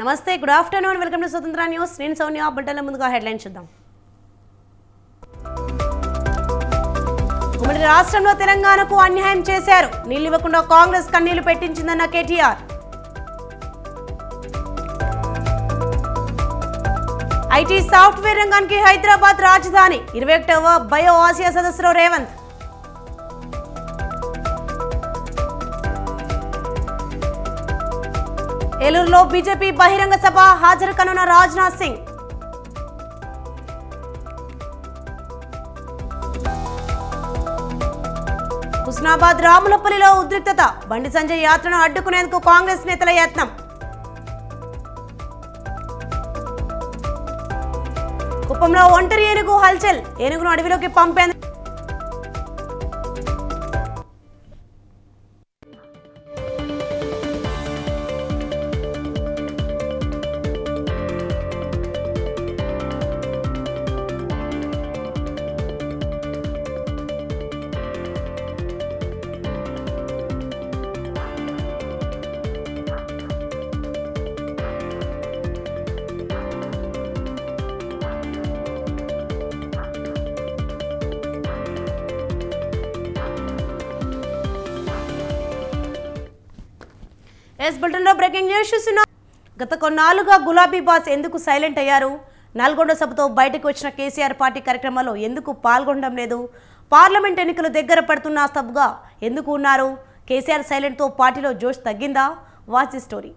నమస్తే, good afternoon, welcome to స్వతంత్ర news. నేను సౌన్య. బులెటిన్ల ముందుగా హెడ్లైన్స్ చూద్దాం. ఉమ్మడి రాష్ట్రంలో తెలంగాణకు అన్యాయం చేశారు, నీళ్లు ఇవ్వకుండా కాంగ్రెస్ కన్నీళ్లు పెట్టించిందన్న కేటీఆర్. ఐటీ సాఫ్ట్వేర్ రంగానికి హైదరాబాద్ రాజధాని, 21వ బయో ఆసియా సదస్సులో రేవంత్. ఏలూరులో బీజేపీ బహిరంగ సభ, హాజరు కానున్న రాజ్నాథ్ సింగ్. హుస్నాబాద్ రాములపల్లిలో ఉద్రిక్తత, బండి సంజయ్ యాత్రను అడ్డుకునేందుకు కాంగ్రెస్ నేతల యత్నం. కుప్పంలో ఒంటరి ఏనుగు హల్చల్, ఏనుగును అడవిలోకి పంపేందుకు బులెటిన్లో బ్రేకింగ్ న్యూస్ చూస్తున్నాం. గత కొన్నాళ్లుగా గులాబీ బాస్ ఎందుకు సైలెంట్ అయ్యారు? నల్గొండ సభతో బయటకు వచ్చిన కేసీఆర్ పార్టీ కార్యక్రమాల్లో ఎందుకు పాల్గొనడం లేదు? పార్లమెంట్ ఎన్నికలు దగ్గర పడుతున్న సభగా ఎందుకు ఉన్నారు? కేసీఆర్ సైలెంట్తో పార్టీలో జోష్ తగ్గిందా? Watch the story.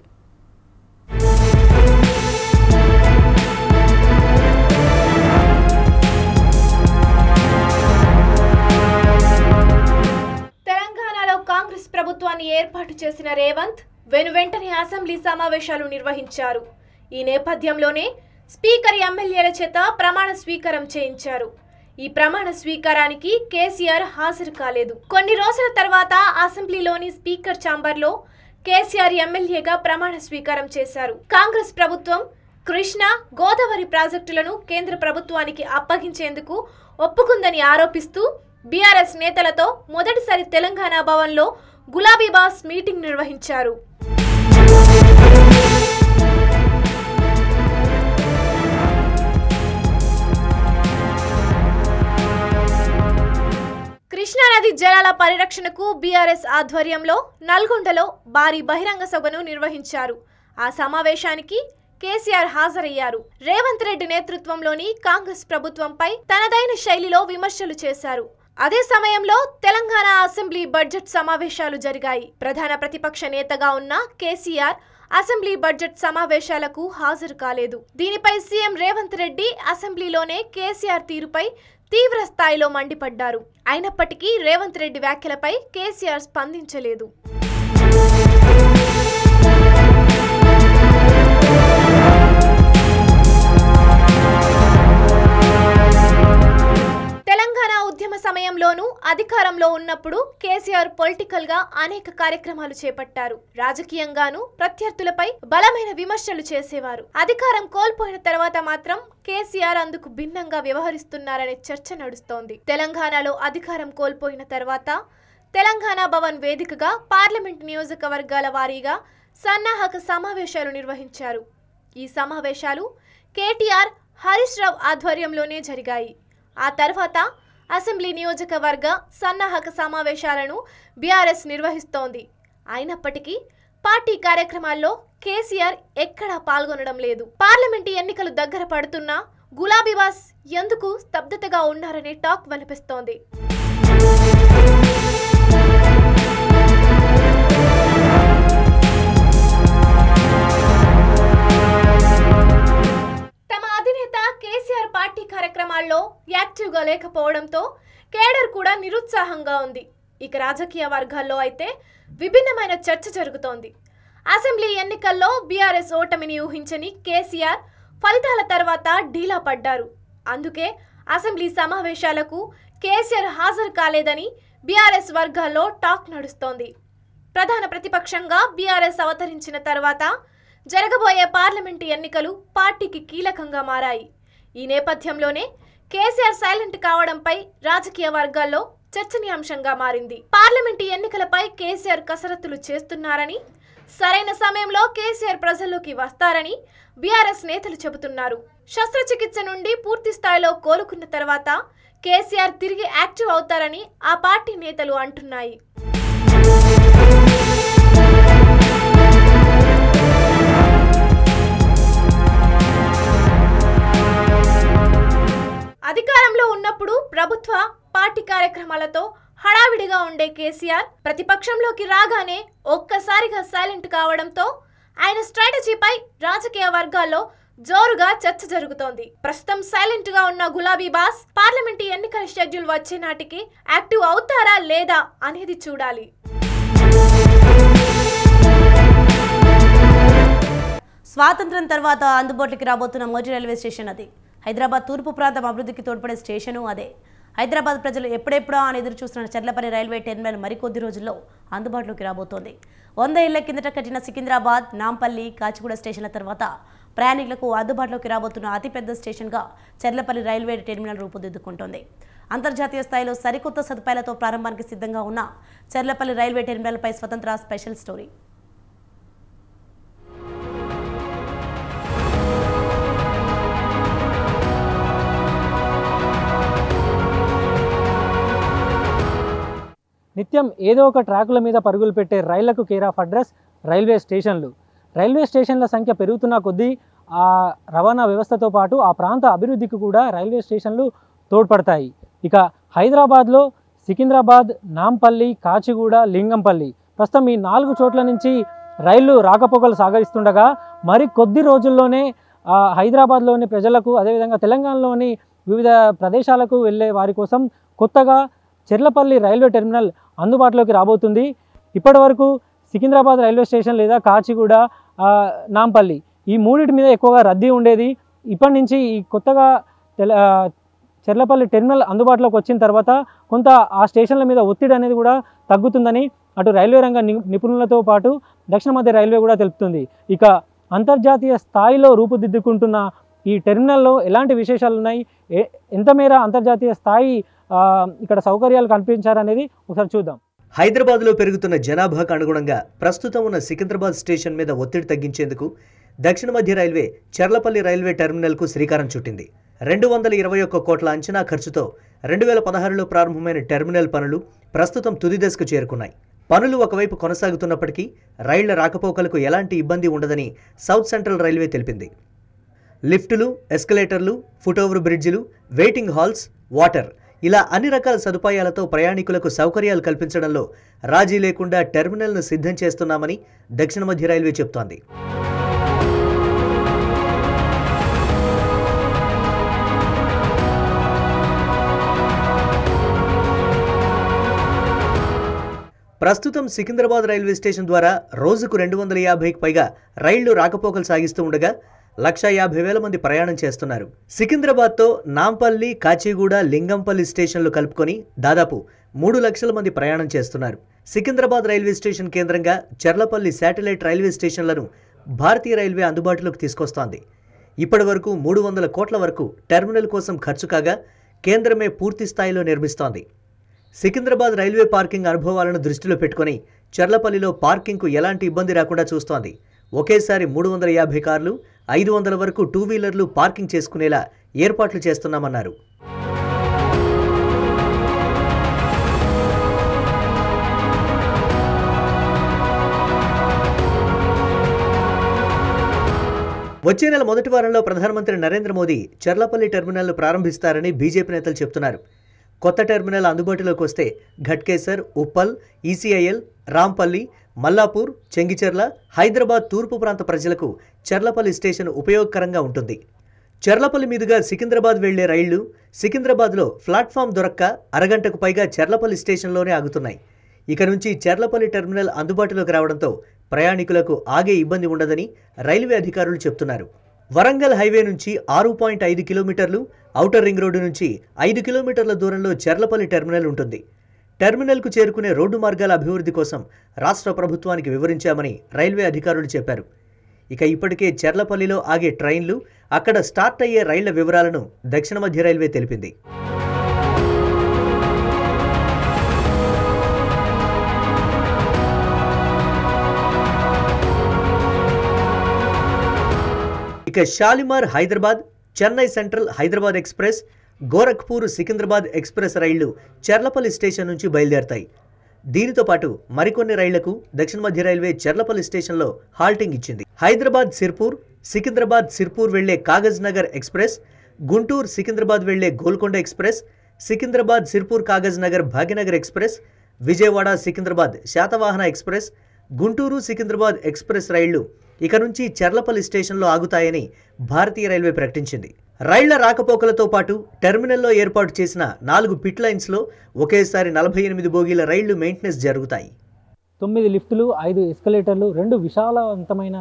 తెలంగాణలో కాంగ్రెస్ ప్రభుత్వాన్ని ఏర్పాటు చేసిన రేవంత్ వెంటనే అసెంబ్లీ సమావేశాలు నిర్వహించారు. ఈ నేపథ్యంలోనే స్పీకర్ ఎమ్మెల్యేల చేత ప్రమాణ స్వీకారం చేయించారు. ఈ ప్రమాణ స్వీకారానికి కేసీఆర్ హాజరు కాలేదు. కొన్ని రోజుల తర్వాత అసెంబ్లీలోని స్పీకర్ ఛాంబర్లో కేసీఆర్ ఎమ్మెల్యేగా ప్రమాణ స్వీకారం చేశారు. కాంగ్రెస్ ప్రభుత్వం కృష్ణా, గోదావరి ప్రాజెక్టులను కేంద్ర ప్రభుత్వానికి అప్పగించేందుకు ఒప్పుకుందని ఆరోపిస్తూ బీఆర్ఎస్ నేతలతో మొదటిసారి తెలంగాణ భవన్లో గులాబీ బాస్ మీటింగ్ నిర్వహించారు. కృష్ణానది జలాల పరిరక్షణకు బీఆర్ఎస్ ఆధ్వర్యంలో నల్గొండలో భారీ బహిరంగ సభను నిర్వహించారు. ఆ సమావేశానికి కేసీఆర్ హాజరయ్యారు. రేవంత్ రెడ్డి నేతృత్వంలోని కాంగ్రెస్ ప్రభుత్వంపై తనదైన శైలిలో విమర్శలు చేశారు. అదే సమయంలో తెలంగాణ అసెంబ్లీ బడ్జెట్ సమావేశాలు జరిగాయి. ప్రధాన ప్రతిపక్ష నేతగా ఉన్న కేసీఆర్ అసెంబ్లీ బడ్జెట్ సమావేశాలకు హాజరు కాలేదు. దీనిపై సీఎం రేవంత్ రెడ్డి అసెంబ్లీలోనే కేసీఆర్ తీరుపై తీవ్ర స్థాయిలో మండిపడ్డారు. అయినప్పటికీ రేవంత్ రెడ్డి వ్యాఖ్యలపై కేసీఆర్ స్పందించలేదు. తెలంగాణ ఉద్యమ సమయంలోనూ అధికారంలో ఉన్నప్పుడు కేసీఆర్ పొలిటికల్ గా అనేక కార్యక్రమాలు చేపట్టారు. రాజకీయంగానూ ప్రత్యర్థులపై బలమైన విమర్శలు చేసేవారు. అధికారం కోల్పోయిన తర్వాత మాత్రం కేసీఆర్ అందుకు భిన్నంగా వ్యవహరిస్తున్నారనే చర్చ నడుస్తోంది. తెలంగాణలో అధికారం కోల్పోయిన తర్వాత తెలంగాణ భవన్ వేదికగా పార్లమెంట్ నియోజకవర్గాల వారీగా సన్నాహక సమావేశాలు నిర్వహించారు. ఈ సమావేశాలు కేటీఆర్, హరీష్ రావు ఆధ్వర్యంలోనే జరిగాయి. ఆ తర్వాత అసెంబ్లీ నియోజకవర్గ సన్నాహక సమావేశాలను బీఆర్ఎస్ నిర్వహిస్తోంది. అయినప్పటికీ పార్టీ కార్యక్రమాల్లో కేసీఆర్ ఎక్కడా పాల్గొనడం లేదు. పార్లమెంటు ఎన్నికలు దగ్గర పడుతున్నా గులాబీ బాస్ ఎందుకు స్తబ్దతగా ఉన్నారనే టాక్ వినిపిస్తోంది. కేసీఆర్ పార్టీ కార్యక్రమాల్లో యాక్టివ్గా లేకపోవడంతో కేడర్ కూడా నిరుత్సాహంగా ఉంది. ఇక రాజకీయ వర్గాల్లో అయితే విభిన్నమైన చర్చ జరుగుతోంది. అసెంబ్లీ ఎన్నికల్లో బీఆర్ఎస్ ఓటమిని ఊహించని కేసీఆర్ ఫలితాల తర్వాత డీలా పడ్డారు. అందుకే అసెంబ్లీ సమావేశాలకు కేసీఆర్ హాజరు కాలేదని బీఆర్ఎస్ వర్గాల్లో టాక్ నడుస్తోంది. ప్రధాన ప్రతిపక్షంగా బీఆర్ఎస్ అవతరించిన తర్వాత జరగబోయే పార్లమెంటు ఎన్నికలు పార్టీకి కీలకంగా మారాయి. ఈ నేపథ్యంలోనే కేసీఆర్ సైలెంట్ కావడంపై రాజకీయ వర్గాల్లో చర్చనీయాంశంగా మారింది. పార్లమెంటు ఎన్నికలపై కేసీఆర్ కసరత్తులు చేస్తున్నారని, సరైన సమయంలో కేసీఆర్ ప్రజల్లోకి వస్తారని బీఆర్ఎస్ నేతలు చెబుతున్నారు. శస్త్రచికిత్స నుండి పూర్తి స్థాయిలో కోలుకున్న తర్వాత కేసీఆర్ తిరిగి యాక్టివ్ అవుతారని ఆ పార్టీ నేతలు అంటున్నాయి. అధికారంలో ఉన్నప్పుడు ప్రభుత్వ పార్టీ కార్యక్రమాలతో హడావిడిగా ఉండే కేసీఆర్ ప్రతిపక్షంలోకి రాగానే ఒక్కసారిగా సైలెంట్ కావడంతో ఆయన స్ట్రాటజీపై రాజకీయ వర్గాల్లో జోరుగా చర్చ జరుగుతోంది. ప్రస్తుతం సైలెంట్ గా ఉన్న గులాబీ బాస్ పార్లమెంటు ఎన్నికల షెడ్యూల్ వచ్చే నాటికి యాక్టివ్ అవుతారా లేదా అనేది చూడాలి. స్వాతంత్రం తర్వాత అందుబాటులోకి రాబోతున్న మొదటి రైల్వే స్టేషన్ అది. హైదరాబాద్ తూర్పు ప్రాంతం అభివృద్ధికి తోడ్పడే స్టేషను అదే. హైదరాబాద్ ప్రజలు ఎప్పుడెప్పుడా అని ఎదురు చూస్తున్న చర్లపల్లి రైల్వే టెర్మినల్ మరికొద్ది రోజుల్లో అందుబాటులోకి రాబోతోంది. 100 ఏళ్ల కిందట కట్టిన సికింద్రాబాద్, నాంపల్లి, కాచిగూడ స్టేషన్ల తర్వాత ప్రయాణికులకు అందుబాటులోకి రాబోతున్న అతిపెద్ద స్టేషన్గా చర్లపల్లి రైల్వే టెర్మినల్ రూపుదిద్దుకుంటోంది. అంతర్జాతీయ స్థాయిలో సరికొత్త సదుపాయాలతో ప్రారంభానికి సిద్ధంగా ఉన్న చర్లపల్లి రైల్వే టెర్మినల్పై స్వతంత్ర స్పెషల్ స్టోరీ. నిత్యం ఏదో ఒక ట్రాకుల మీద పరుగులు పెట్టే రైళ్లకు కేర్ ఆఫ్ అడ్రస్ రైల్వే స్టేషన్లు. రైల్వే స్టేషన్ల సంఖ్య పెరుగుతున్న కొద్దీ ఆ రవాణా వ్యవస్థతో పాటు ఆ ప్రాంత అభివృద్ధికి కూడా రైల్వే స్టేషన్లు తోడ్పడతాయి. ఇక హైదరాబాద్లో సికింద్రాబాద్, నాంపల్లి, కాచిగూడ, లింగంపల్లి ప్రస్తుతం ఈ 4 చోట్ల నుంచి రైళ్లు రాకపోకలు సాగిస్తుండగా మరి కొద్ది రోజుల్లోనే హైదరాబాద్లోని ప్రజలకు అదేవిధంగా తెలంగాణలోని వివిధ ప్రదేశాలకు వెళ్ళే వారి కోసం కొత్తగా చర్లపల్లి రైల్వే టెర్మినల్ అందుబాటులోకి రాబోతుంది. ఇప్పటి వరకు సికింద్రాబాద్ రైల్వే స్టేషన్ లేదా కాచిగూడ, నాంపల్లి ఈ మూడింటి మీద ఎక్కువగా రద్దీ ఉండేది. ఇప్పటి నుంచి ఈ కొత్తగా చర్లపల్లి టెర్మినల్ అందుబాటులోకి వచ్చిన తర్వాత కొంత ఆ స్టేషన్ల మీద ఒత్తిడి అనేది కూడా తగ్గుతుందని అటు రైల్వే రంగ నిపుణులతో పాటు దక్షిణ మధ్య రైల్వే కూడా తెలుపుతుంది. ఇక అంతర్జాతీయ స్థాయిలో రూపుదిద్దుకుంటున్న ఈ టెర్మినల్లో ఎలాంటి విశేషాలు ఉన్నాయి, ఎంత మేర అంతర్జాతీయ స్థాయి ఇక్కడ సౌకర్యాలు కల్పించారనేది ఒకసారి చూద్దాం. హైదరాబాద్లో పెరుగుతున్న జనాభాకు అనుగుణంగా ప్రస్తుతం ఉన్న సికింద్రాబాద్ స్టేషన్ మీద ఒత్తిడి తగ్గించేందుకు దక్షిణ మధ్య రైల్వే చర్లపల్లి రైల్వే టెర్మినల్కు శ్రీకారం చుట్టింది. 221 కోట్ల అంచనా ఖర్చుతో 2016లో ప్రారంభమైన టెర్మినల్ పనులు ప్రస్తుతం తుది దశకు చేరుకున్నాయి. పనులు ఒకవైపు కొనసాగుతున్నప్పటికీ రైళ్ల రాకపోకలకు ఎలాంటి ఇబ్బంది ఉండదని సౌత్ సెంట్రల్ రైల్వే తెలిపింది. లిఫ్టులు, ఎస్కలేటర్లు, ఫుట్ఓవర్ బ్రిడ్జిలు, వెయిటింగ్ హాల్స్, వాటర్ ఇలా అన్ని రకాల సదుపాయాలతో ప్రయాణికులకు సౌకర్యాలు కల్పించడంలో రాజీ లేకుండా టెర్మినల్ను సిద్ధం చేస్తున్నామని దక్షిణ మధ్య రైల్వే చెబుతోంది. ప్రస్తుతం సికింద్రాబాద్ రైల్వే స్టేషన్ ద్వారా రోజుకు 250కి పైగా రైళ్లు రాకపోకలు సాగిస్తూ ఉండగా 150,000 మంది ప్రయాణం చేస్తున్నారు. సికింద్రాబాద్తో నాంపల్లి, కాచిగూడ, లింగంపల్లి స్టేషన్లు కలుపుకొని దాదాపు 3 లక్షల మంది ప్రయాణం చేస్తున్నారు. సికింద్రాబాద్ రైల్వే స్టేషన్ కేంద్రంగా చర్లపల్లి శాటిలైట్ రైల్వే స్టేషన్లను భారతీయ రైల్వే అందుబాటులోకి తీసుకొస్తోంది. ఇప్పటి వరకు 300 కోట్ల వరకు టెర్మినల్ కోసం ఖర్చు కాగా కేంద్రమే పూర్తి స్థాయిలో నిర్మిస్తోంది. సికింద్రాబాద్ రైల్వే పార్కింగ్ అనుభవాలను దృష్టిలో పెట్టుకుని చర్లపల్లిలో పార్కింగ్కు ఎలాంటి ఇబ్బంది రాకుండా చూస్తోంది. ఒకేసారి 350 కార్లు, 500 వరకు 2 వీలర్లు పార్కింగ్ చేసుకునేలా ఏర్పాట్లు చేస్తున్నామన్నారు. వచ్చే నెల మొదటి వారంలో ప్రధానమంత్రి నరేంద్ర మోదీ చర్లపల్లి టెర్మినల్ను ప్రారంభిస్తారని బీజేపీ నేతలు చెబుతున్నారు. కొత్త టెర్మినల్ అందుబాటులోకి వస్తే ఘట్కేసర్, ఉప్పల్, ఈసీఐఎల్, రాంపల్లి, మల్లాపూర్, చెంగిచెర్ల, హైదరాబాద్ తూర్పు ప్రాంత ప్రజలకు చర్లపల్లి స్టేషన్ ఉపయోగకరంగా ఉంటుంది. చర్లపల్లి మీదుగా సికింద్రాబాద్ వెళ్లే రైళ్లు సికింద్రాబాద్లో ప్లాట్ఫామ్ దొరక్క అరగంటకు పైగా చర్లపల్లి స్టేషన్లోనే ఆగుతున్నాయి. ఇక నుంచి చర్లపల్లి టెర్మినల్ అందుబాటులోకి రావడంతో ప్రయాణికులకు ఆగే ఇబ్బంది ఉండదని రైల్వే అధికారులు చెబుతున్నారు. వరంగల్ హైవే నుంచి 6.5 కిలోమీటర్లు, ఔటర్ రింగ్ రోడ్డు నుంచి 5 కిలోమీటర్ల దూరంలో చర్లపల్లి టెర్మినల్ ఉంటుంది. టెర్మినల్కు చేరుకునే రోడ్డు మార్గాల అభివృద్ధి కోసం రాష్ట్ర ప్రభుత్వానికి వివరించామని రైల్వే అధికారులు చెప్పారు. ఇక ఇప్పటికే చర్లపల్లిలో ఆగే ట్రైన్లు, అక్కడ స్టార్ట్ అయ్యే రైళ్ల వివరాలను దక్షిణ మధ్య రైల్వే తెలిపింది. ఇక Shalimar Hyderabad, Chennai central Hyderabad express, Gorakhpur Secunderabad express రైళ్లు చర్లపల్లి స్టేషన్ నుంచి బయలుదేరతాయి. దీనితో పాటు మరికొన్ని రైళ్లకు దక్షిణ మధ్య రైల్వే చర్లపల్లి స్టేషన్లో హాల్టింగ్ ఇచ్చింది. హైదరాబాద్ సిర్పూర్, సికింద్రాబాద్ సిర్పూర్ వెళ్లే కాగజ్ నగర్ ఎక్స్ప్రెస్, గుంటూరు సికింద్రాబాద్ వెళ్లే Golconda express, Secunderabad Sirpur Kagaz Nagar Bhagyanagar express, Vijayawada Secunderabad Satavahana express, Guntur Secunderabad express రైళ్లు ఇక నుంచి చర్లపల్లి స్టేషన్లో ఆగుతాయని భారతీయ రైల్వే ప్రకటించింది. రైళ్ల రాకపోకలతో పాటు టెర్మినల్లో ఏర్పాటు చేసిన 4 పిట్ లైన్స్లో ఒకేసారి 48 బోగీల రైళ్లు మెయింటెనెన్స్ జరుగుతాయి. 9 లిఫ్టులు, 5 ఎస్కలేటర్లు, 2 విశాలవంతమైన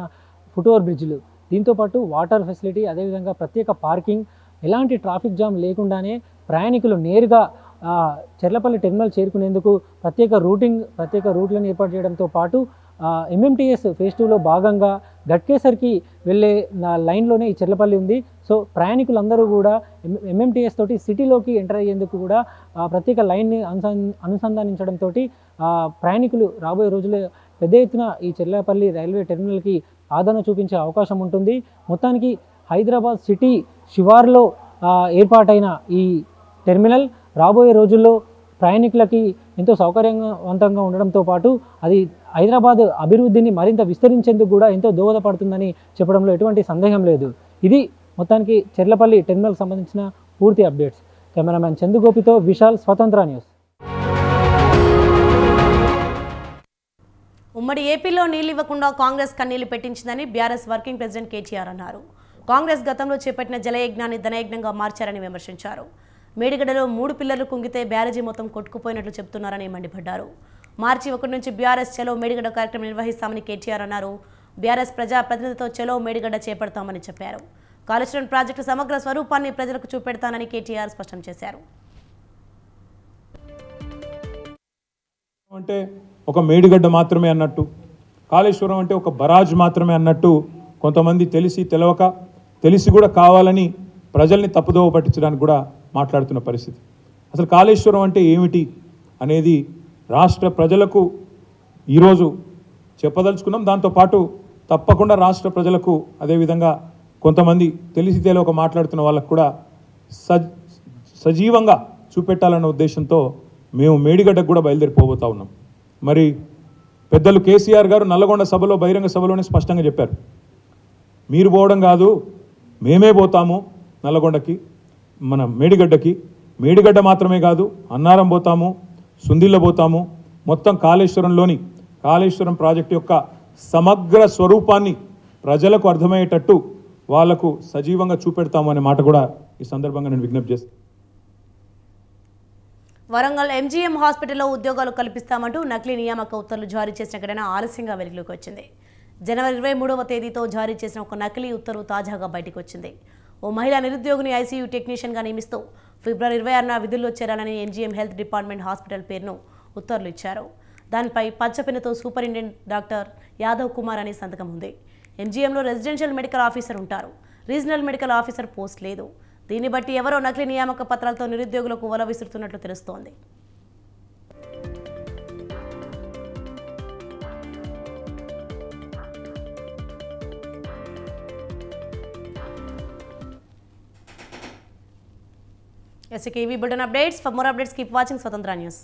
ఫుట్ఓవర్ బ్రిడ్జ్లు, దీంతోపాటు వాటర్ ఫెసిలిటీ, అదేవిధంగా ప్రత్యేక పార్కింగ్, ఎలాంటి ట్రాఫిక్ జామ్ లేకుండానే ప్రయాణికులు నేరుగా చర్లపల్లి టెర్మినల్ చేరుకునేందుకు ప్రత్యేక రూట్లను ఏర్పాటు చేయడంతో పాటు MMTS ఫేజ్ 2లో భాగంగా ఘట్కేసర్కి వెళ్ళే లైన్లోనే ఈ చర్లపల్లి ఉంది. సో ప్రయాణికులందరూ కూడా MMTS తోటి సిటీలోకి ఎంటర్ అయ్యేందుకు కూడా ప్రత్యేక లైన్ని అనుసంధానించడంతో ప్రయాణికులు రాబోయే రోజుల్లో పెద్ద ఎత్తున ఈ చర్లపల్లి రైల్వే టెర్మినల్కి ఆదరణ చూపించే అవకాశం ఉంటుంది. మొత్తానికి హైదరాబాద్ సిటీ శివార్లో ఏర్పాటైన ఈ టెర్మినల్ రాబోయే రోజుల్లో ప్రయాణికులకి ఎంతో సౌకర్యవంతంగా ఉండడంతో పాటు అది హైదరాబాద్ అభివృద్ధిని మరింత విస్తరించేందుకు కూడా ఎంతో దోహదపడుతుందని చెప్పడంలో ఎటువంటి సందేహం లేదు. ఇది మొత్తానికి చర్లపల్లి టెర్మినల్కి సంబంధించిన పూర్తి అప్డేట్స్. కెమెరామ్యాన్ చందుగోపితో విశాల్, స్వతంత్ర న్యూస్. ఉమ్మడి ఏపీలో నీళ్లు ఇవ్వకుండా కాంగ్రెస్ కన్నీళ్లు పెట్టించిందని బీఆర్ఎస్ వర్కింగ్ ప్రెసిడెంట్ కేటీఆర్ అన్నారు. కాంగ్రెస్ గతంలో చేపట్టిన జలయజ్ఞాన్ని ధనయజ్ఞంగా మార్చారని విమర్శించారు. మేడిగడ్డలో 3 పిల్లర్లు కుంగితే బ్యారేజీ మొత్తం కొట్టుకుపోయినట్లు చెబుతున్నారని మండిపడ్డారు. మార్చి 1 నుంచి బీఆర్ఎస్ చలో మేడిగడ్డ కార్యక్రమం నిర్వహిస్తామని కేటీఆర్ అన్నారు. బీఆర్ఎస్ ప్రజా ప్రతినిధితో చలో మేడిగడ్డ చేపడతామని చెప్పారు. కాళేశ్వరం ప్రాజెక్టు సమగ్ర స్వరూపాన్ని ప్రజలకు చూపెడతానని కేటీఆర్ స్పష్టం చేశారు. అంటే ఒక మేడిగడ్డ మాత్రమే అన్నట్టు, కాళేశ్వరం అంటే ఒక బరాజ్ మాత్రమే అన్నట్టు కొంతమంది తెలిసి కూడా కావాలని ప్రజల్ని తప్పుదోవ పట్టించడానికి కూడా మాట్లాడుతున్న పరిస్థితి. అసలు కాళేశ్వరం అంటే ఏమిటి అనేది రాష్ట్ర ప్రజలకు ఈరోజు చెప్పదలుచుకున్నాం. దాంతోపాటు తప్పకుండా రాష్ట్ర ప్రజలకు, అదేవిధంగా కొంతమంది తెలియక మాట్లాడుతున్న వాళ్ళకు కూడా సజీవంగా చూపెట్టాలన్న ఉద్దేశంతో మేము మేడిగడ్డకు కూడా బయలుదేరిపోబోతా ఉన్నాం. మరి పెద్దలు కేసీఆర్ గారు నల్లగొండ సభలో, బహిరంగ సభలోనే స్పష్టంగా చెప్పారు, మీరు పోవడం కాదు మేమే పోతాము నల్లగొండకి, మన మేడిగడ్డ మాత్రమే కాదు, అన్నారం పోతాము, సుందిల్ల పోతాము, మొత్తం కాళేశ్వరం ప్రాజెక్టు యొక్క సమగ్ర స్వరూపాన్ని ప్రజలకు అర్థమయ్యేటట్టు వాళ్లకు సజీవంగా చూపెడతాము అనే మాట కూడా ఈ సందర్భంగా నేను విజ్ఞప్తి చేస్తాను. వరంగల్ MGM హాస్పిటల్లో ఉద్యోగాలు కల్పిస్తామంటూ నకిలీ నియామక ఉత్తర్వులు జారీ చేసిన ఘటన ఆలస్యంగా వెలుగులోకి వచ్చింది. జనవరి 23వ తేదీతో జారీ చేసిన ఒక నకిలీ ఉత్తర్వు తాజాగా బయటకు వచ్చింది. ఓ మహిళా నిరుద్యోగిని ICU టెక్నీషియన్గా నియమిస్తూ ఫిబ్రవరి 26న విధుల్లో చేరాలని MGM హెల్త్ డిపార్ట్మెంట్ హాస్పిటల్ పేరును ఉత్తర్వులు ఇచ్చారు. దానిపై పచ్చపెన్నుతో సూపరింటెండెంట్ డాక్టర్ యాదవ్ కుమార్ అని సంతకం ఉంది. MGMలో రెసిడెన్షియల్ మెడికల్ ఆఫీసర్ ఉంటారు, రీజనల్ మెడికల్ ఆఫీసర్ పోస్ట్ లేదు. దీన్ని బట్టి ఎవరో నకిలీ నియామక పత్రాలతో నిరుద్యోగులకు వల విసురుతున్నట్లు తెలుస్తోంది. SKV Bulletin updates. For more updates, keep watching Swatantra News.